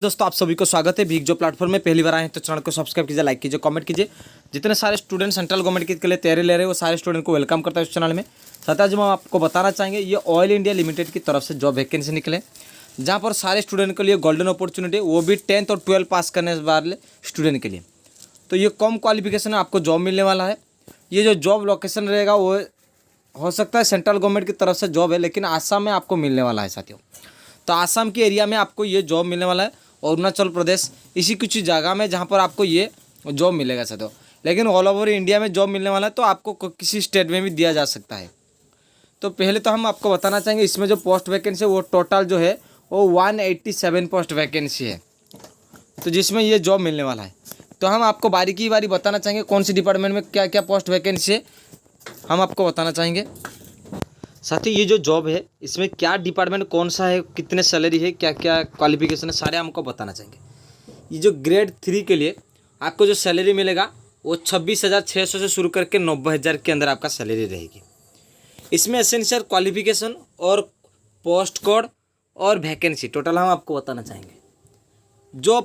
दोस्तों आप सभी को स्वागत है भीख जो प्लेटफॉर्म में पहली बार आए हैं तो चैनल को सब्सक्राइब कीजिए, लाइक कीजिए, कमेंट कीजिए। जितने सारे स्टूडेंट सेंट्रल गवर्नमेंट के लिए तैयारी ले रहे हैं वो सारे स्टूडेंट को वेलकम करता है इस चैनल में। साथ ही हम आपको बताना चाहेंगे ये ऑयल इंडिया लिमिटेड की तरफ से जॉब वैकेंसी निकले, जहाँ पर सारे स्टूडेंट के लिए गोल्डन अपॉर्चुनिटी, वो भी 10th और 12th पास करने वाले स्टूडेंट के लिए। तो ये कम क्वालिफिकेशन है, आपको जॉब मिलने वाला है। ये जो जॉब लोकेशन रहेगा वो हो सकता है सेंट्रल गवर्नमेंट की तरफ से जॉब है, लेकिन आसाम में आपको मिलने वाला है साथियों। तो आसाम के एरिया में आपको ये जॉब मिलने वाला है, अरुणाचल प्रदेश, इसी कुछ जगह में जहाँ पर आपको ये जॉब मिलेगा साथियों। लेकिन ऑल ओवर इंडिया में जॉब मिलने वाला है, तो आपको किसी स्टेट में भी दिया जा सकता है। तो पहले तो हम आपको बताना चाहेंगे इसमें जो पोस्ट वैकेंसी है वो टोटल जो है वो 187 पोस्ट वैकेंसी है, तो जिसमें ये जॉब मिलने वाला है। तो हम आपको बारी बताना चाहेंगे कौन सी डिपार्टमेंट में क्या क्या पोस्ट वैकेंसी है, हम आपको बताना चाहेंगे। साथ ही ये जो जॉब है इसमें क्या डिपार्टमेंट कौन सा है, कितने सैलरी है, क्या क्या क्वालिफिकेशन है, सारे हमको बताना चाहेंगे। ये जो ग्रेड 3 के लिए आपको जो सैलरी मिलेगा वो 26,600 से शुरू करके 90,000 के अंदर आपका सैलरी रहेगी। इसमें एसेंशियल क्वालिफिकेशन और पोस्ट कोड और वैकेंसी टोटल हम आपको बताना चाहेंगे। जो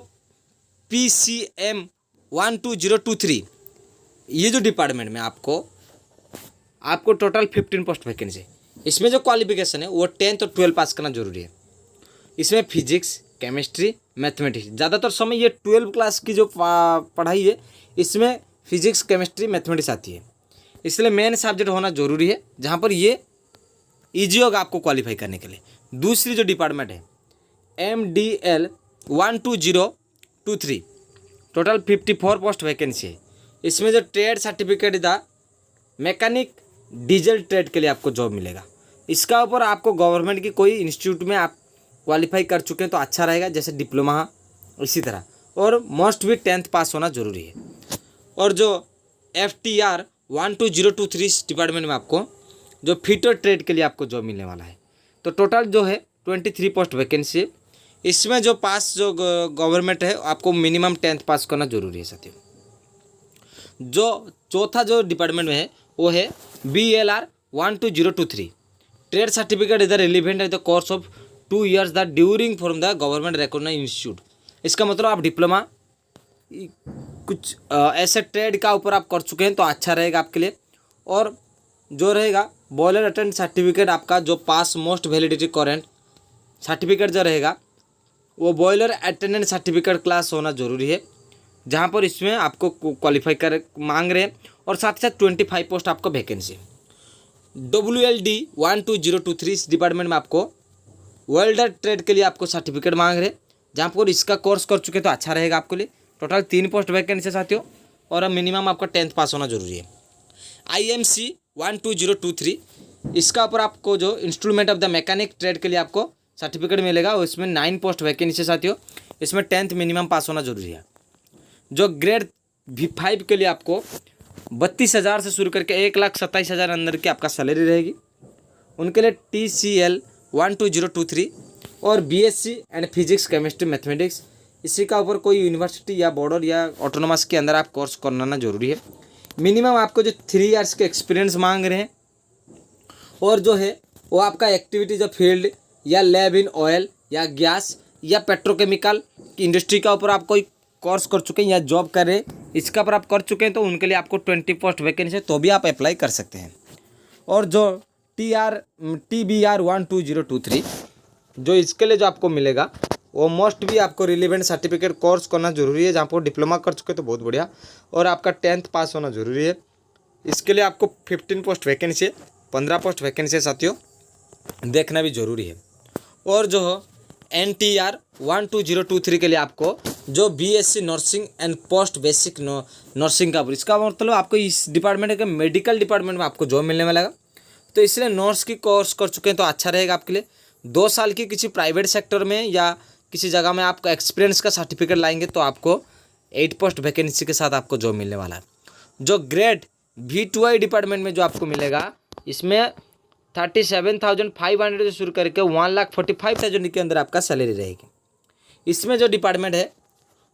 PCM 12023 ये जो डिपार्टमेंट में आपको टोटल 15 पोस्ट वैकेंसी। इसमें जो क्वालिफिकेशन है वो 10th और 12th पास करना जरूरी है। इसमें फिजिक्स, केमिस्ट्री, मैथमेटिक्स, ज़्यादातर समय ये 12th क्लास की जो पढ़ाई है इसमें फिजिक्स, केमिस्ट्री, मैथमेटिक्स आती है, इसलिए मेन सब्जेक्ट होना जरूरी है, जहाँ पर ये ईजी होगा आपको क्वालिफाई करने के लिए। दूसरी जो डिपार्टमेंट है MDL 12023 टोटल 54 पोस्ट वैकेंसी है। इसमें जो ट्रेड सर्टिफिकेट था मैकेनिक डीजल ट्रेड के लिए आपको जॉब मिलेगा। इसका ऊपर आपको गवर्नमेंट की कोई इंस्टीट्यूट में आप क्वालिफाई कर चुके हैं तो अच्छा रहेगा, जैसे डिप्लोमा इसी तरह, और मोस्ट भी 10th पास होना जरूरी है। और जो FTR 12023 डिपार्टमेंट में आपको जो फिटर ट्रेड के लिए आपको जॉब मिलने वाला है। तो टोटल जो है 23 पोस्ट वैकेंसी है। इसमें जो पास जो गवर्नमेंट है आपको मिनिमम 10th पास करना जरूरी है साथियों। जो चौथा जो डिपार्टमेंट में है वो है BLR 12023 ट्रेड सर्टिफिकेट इधर रिलीवेंट है the course of 2 years the during from the government recognized institute. इसका मतलब आप डिप्लोमा कुछ ऐसे ट्रेड का ऊपर आप कर चुके हैं तो अच्छा रहेगा आपके लिए। और जो रहेगा बॉयलर अटेंड सर्टिफिकेट आपका जो पास मोस्ट वैलिडिटी करेंट सर्टिफिकेट जो रहेगा वो बॉयलर अटेंडेंट सर्टिफिकेट क्लास होना जरूरी है, जहाँ पर इसमें आपको क्वालिफाई कर मांग रहे हैं। और साथ ही साथ 25 पोस्ट आपको वैकेंसी। WLD 12023 इस डिपार्टमेंट में आपको वेल्डर ट्रेड के लिए आपको सर्टिफिकेट मांग रहे हैं, जहाँ पर इसका कोर्स कर चुके तो अच्छा रहेगा आपके लिए। टोटल 3 पोस्ट वैकेंसी साथियों, और मिनिमम आपका 10th पास होना जरूरी है। IMC 12023 इसका ऊपर आपको जो instrument of the mechanic trade के लिए आपको सर्टिफिकेट मिलेगा, और इसमें 9 पोस्ट वैकेंसी साथियों। इसमें 10th मिनिमम पास होना जरूरी है। जो ग्रेड 5 के लिए आपको 32,000 से शुरू करके 1,27,000 अंदर की आपका सैलरी रहेगी। उनके लिए TCL 12023 और BSc and physics, chemistry, mathematics, इसी का ऊपर कोई यूनिवर्सिटी या बॉर्डर या ऑटोनोमस के अंदर आप कोर्स करना जरूरी है। मिनिमम आपको जो 3 years के एक्सपीरियंस मांग रहे हैं, और जो है वो आपका एक्टिविटी जो फील्ड या लैब इन ऑयल या गैस या पेट्रोकेमिकल की इंडस्ट्री का ऊपर आप कोई कोर्स कर चुके हैं या जॉब कर रहे हैं, इसका पर आप कर चुके हैं तो उनके लिए आपको 20 पोस्ट वैकेंसी है, तो भी आप अप्लाई कर सकते हैं। और जो TBR 12023 जो इसके लिए जो आपको मिलेगा वो मोस्ट भी आपको रिलेवेंट सर्टिफिकेट कोर्स करना जरूरी है, जहाँ पर डिप्लोमा कर चुके तो बहुत बढ़िया, और आपका 10th पास होना जरूरी है। इसके लिए आपको 15 पोस्ट वैकेंसी है, 15 पोस्ट वैकेंसी है साथियों, देखना भी जरूरी है। और जो NTR 12023 के लिए आपको जो BSc nursing and post basic nursing का, इसका मतलब आपको इस डिपार्टमेंट के मेडिकल डिपार्टमेंट में आपको जॉब मिलने वाला है। तो इसलिए नर्स की कोर्स कर चुके हैं तो अच्छा रहेगा आपके लिए। 2 साल की किसी प्राइवेट सेक्टर में या किसी जगह में आपका एक्सपीरियंस का सर्टिफिकेट लाएंगे तो आपको 8 पोस्ट वैकेंसी के साथ आपको जॉब मिलने वाला है। जो ग्रेड V2I डिपार्टमेंट में जो आपको मिलेगा, इसमें 37,500 से शुरू करके 1,45,000 के अंदर आपका सैलरी रहेगी। इसमें जो डिपार्टमेंट है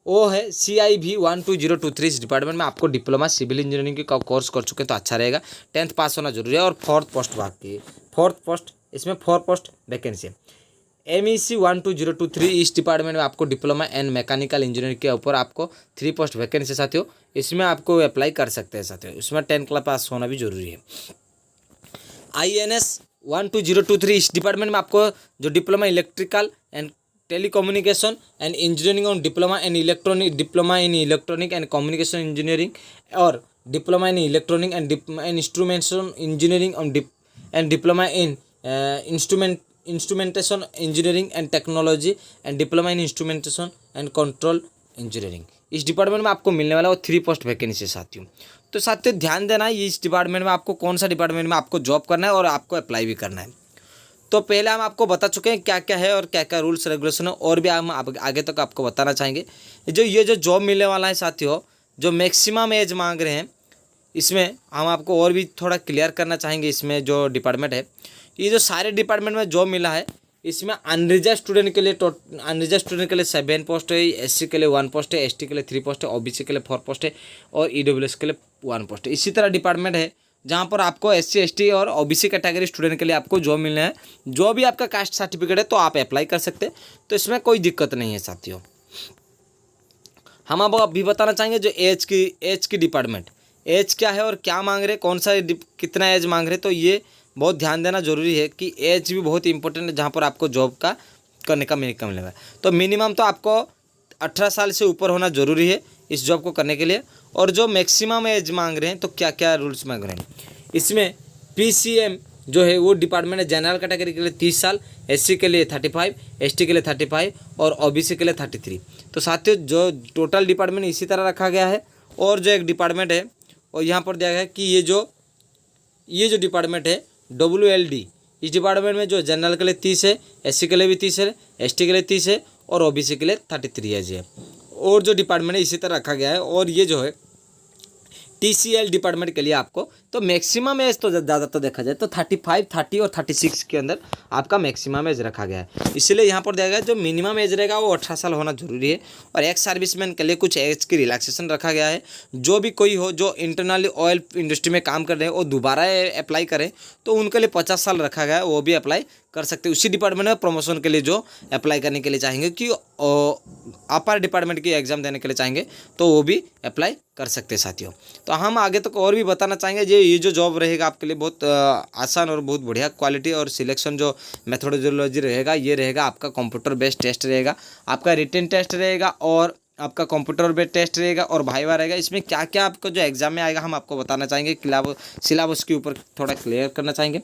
वो है CIV 12023 डिपार्टमेंट में आपको डिप्लोमा सिविल इंजीनियरिंग का कोर्स कर चुके हैं तो अच्छा रहेगा, 10th पास होना जरूरी है। और 4th पोस्ट बाकी 4th पोस्ट, इसमें 4 पोस्ट वैकेंसी है। MEC 12023 इस डिपार्टमेंट में आपको डिप्लोमा एंड मैकेनिकल इंजीनियरिंग के ऊपर आपको 3 पोस्ट वैकेंसी साथियों, इसमें आपको अप्लाई कर सकते हैं साथियों। इसमें 10 क्लास पास होना भी जरूरी है। INS 12023 इस डिपार्टमेंट में आपको जो diploma electrical and telecommunication and engineering और diploma in electronic and communication engineering और diploma in electronic and instrumentation engineering and diploma in instrumentation engineering and technology and diploma in instrumentation and control engineering, इस department में आपको मिलने वाला वो 3 post vacancy साथियों। तो साथियों ध्यान देना है इस डिपार्टमेंट में आपको कौन सा डिपार्टमेंट में आपको जॉब करना है और आपको अप्लाई भी करना है। तो पहले हम आपको बता चुके हैं क्या क्या है और क्या क्या रूल्स रेगुलेशन है, और भी हम आगे तक आपको बताना चाहेंगे। जो जॉब मिलने वाला है साथियों, जो मैक्सिमम एज मांग रहे हैं, इसमें हम आपको और भी थोड़ा क्लियर करना चाहेंगे। इसमें जो डिपार्टमेंट है, ये जो सारे डिपार्टमेंट में जॉब मिला है, इसमें अनरिजर्व स्टूडेंट के लिए 7 पोस्ट है, SC के लिए 1 पोस्ट है, ST के लिए 3 पोस्ट है, OBC के लिए 4 पोस्ट है और EWS के लिए 1 पोस्ट है। इसी तरह डिपार्टमेंट है जहाँ पर आपको SC ST और OBC कैटेगरी स्टूडेंट के लिए आपको जॉब मिलना है। जो भी आपका कास्ट सर्टिफिकेट है तो आप अप्लाई कर सकते हैं, तो इसमें कोई दिक्कत नहीं है साथियों। हम आपको अभी बताना चाहेंगे जो एज की डिपार्टमेंट, एज क्या है और क्या मांग रहे, कौन सा कितना एज मांग रहे, तो ये बहुत ध्यान देना जरूरी है कि एज भी बहुत इंपॉर्टेंट है जहाँ पर आपको जॉब का करने का मौका मिलेगा। तो मिनिमम तो आपको 18 साल से ऊपर होना जरूरी है इस जॉब को करने के लिए। और जो मैक्सिमम एज मांग रहे हैं तो क्या क्या रूल्स मांग रहे हैं, इसमें PCM जो है वो डिपार्टमेंट है जनरल कैटेगरी के लिए 30 साल, SC के लिए 35, ST के लिए 35 और OBC के लिए 33। तो साथियों जो टोटल डिपार्टमेंट इसी तरह रखा गया है। और जो एक डिपार्टमेंट है और यहाँ पर दिया गया है कि ये जो डिपार्टमेंट है WLD, इस डिपार्टमेंट में जो जनरल के लिए 30 है, SC के लिए भी 30 है, ST के लिए 30 है और OBC के लिए 33 एज है। और जो डिपार्टमेंट है इसी तरह रखा गया है। और ये जो है TCL डिपार्टमेंट के लिए आपको तो मैक्सिमम एज तो ज़्यादा तो देखा जाए तो 35, 30 और 36 के अंदर आपका मैक्सिमम एज रखा गया है। इसलिए यहाँ पर दिया गया है जो मिनिमम एज रहेगा वो 18 साल होना जरूरी है। और एक्स सर्विसमैन के लिए कुछ एज की रिलैक्सेशन रखा गया है। जो भी कोई हो जो इंटरनली ऑयल इंडस्ट्री में काम कर रहे हैं और दोबारा अप्लाई करें तो उनके लिए 50 साल रखा गया है, वो भी अप्लाई कर सकते हैं। उसी डिपार्टमेंट में प्रमोशन के लिए जो अप्लाई करने के लिए चाहेंगे कि अपर डिपार्टमेंट की एग्ज़ाम देने के लिए चाहेंगे तो वो भी अप्लाई कर सकते हैं साथियों। तो हम आगे तक और भी बताना चाहेंगे ये जो जॉब रहेगा आपके लिए बहुत आसान और बहुत बढ़िया क्वालिटी और सिलेक्शन जो मेथोडोलॉजी रहेगा, ये रहेगा आपका कंप्यूटर बेस्ड टेस्ट रहेगा, आपका रिटन टेस्ट रहेगा और आपका कंप्यूटर बेस्ड टेस्ट रहेगा और भाईवा रहेगा। इसमें क्या क्या आपको जो एग्जाम में आएगा हम आपको बताना चाहेंगे, सिलेबस के ऊपर थोड़ा क्लियर करना चाहेंगे।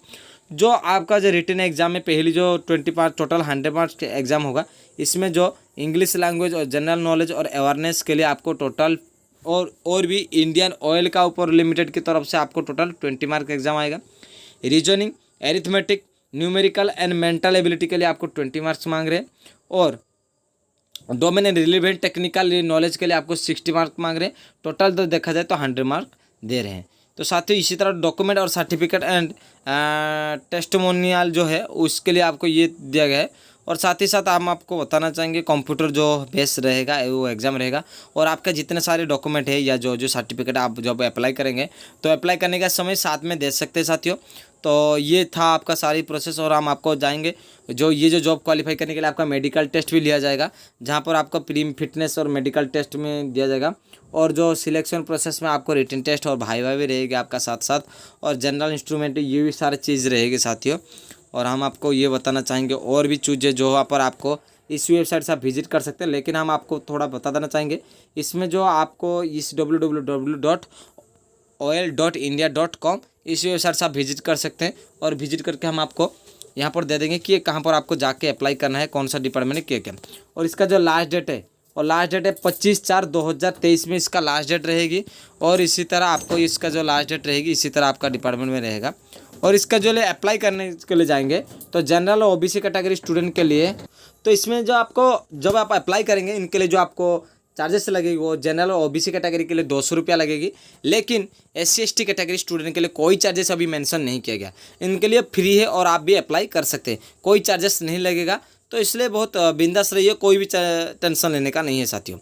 जो आपका जो रिटन एग्जाम में पहली जो 20 मार्क्स टोटल 100 मार्क्स के एग्जाम होगा, इसमें जो इंग्लिश लैंग्वेज और जनरल नॉलेज और अवेयरनेस के लिए आपको टोटल और भी इंडियन ऑयल का ऊपर लिमिटेड की तरफ से आपको टोटल 20 मार्क एग्जाम आएगा। Reasoning, arithmetic, numerical and mental ability के लिए आपको 20 मार्क्स मांग रहे हैं और domain and relevant technical knowledge के लिए आपको 60 मार्क मांग रहे हैं। टोटल तो देखा जाए तो 100 मार्क दे रहे हैं। तो साथ ही इसी तरह डॉक्यूमेंट और सर्टिफिकेट एंड टेस्टिमोनियल जो है उसके लिए आपको ये दिया गया है। और साथ ही साथ हम आपको बताना चाहेंगे कंप्यूटर जो बेस रहेगा वो एग्ज़ाम रहेगा और आपका जितने सारे डॉक्यूमेंट है या जो सर्टिफिकेट आप जब अप्लाई करेंगे तो अप्लाई करने का समय साथ में दे सकते हैं साथियों। तो ये था आपका सारी प्रोसेस और हम आपको जाएंगे ये जो जॉब क्वालिफाई करने के लिए आपका मेडिकल टेस्ट भी लिया जाएगा, जहाँ पर आपको प्री फिटनेस और मेडिकल टेस्ट में दिया जाएगा और जो सिलेक्शन प्रोसेस में आपको रिटन टेस्ट और भाईवा भी रहेगी आपका साथ साथ और जनरल इंस्ट्रूमेंट ये भी सारी चीज़ रहेगी साथियों। और हम आपको ये बताना चाहेंगे और भी चीज़ें जो वहाँ पर आपको इस वेबसाइट से आप विजिट कर सकते हैं, लेकिन हम आपको थोड़ा बता देना चाहेंगे इसमें जो आपको इस www.oil.india.com इस वेबसाइट से आप विजिट कर सकते हैं और विजिट करके हम आपको यहाँ पर दे देंगे कि कहाँ पर आपको जाके अप्लाई करना है, कौन सा डिपार्टमेंट है क्या। और इसका जो लास्ट डेट है और लास्ट डेट है 25/4/2023 में इसका लास्ट डेट रहेगी। और इसी तरह आपको इसका जो लास्ट डेट रहेगी इसी तरह आपका डिपार्टमेंट में रहेगा। और इसका जो अप्लाई करने के लिए जाएंगे तो जनरल और OBC कैटेगरी स्टूडेंट के लिए तो इसमें जो आपको जब आप अप्लाई करेंगे इनके लिए जो आपको चार्जेस लगेगी वो जनरल और OBC कैटेगरी के लिए 200 रुपया लगेगी, लेकिन SC ST कैटेगरी स्टूडेंट के लिए कोई चार्जेस अभी मेंशन नहीं किया गया। इनके लिए फ्री है और आप भी अप्लाई कर सकते हैं, कोई चार्जेस नहीं लगेगा। तो इसलिए बहुत बिंदास रहिए, कोई भी टेंशन लेने का नहीं है साथियों।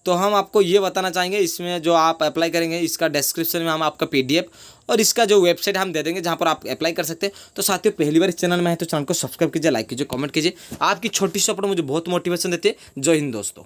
तो हम आपको ये बताना चाहेंगे, इसमें जो आप अप्लाई करेंगे इसका डिस्क्रिप्शन में हम आपका PDF और इसका जो वेबसाइट हम दे देंगे जहाँ पर आप अप्लाई कर सकते हैं। तो साथियों, पहली बार इस चैनल में है तो चैनल को सब्सक्राइब कीजिए, लाइक कीजिए, कमेंट कीजिए। आपकी छोटी सी सपोर्ट मुझे बहुत मोटिवेशन देती है। जय हिंद दोस्तों।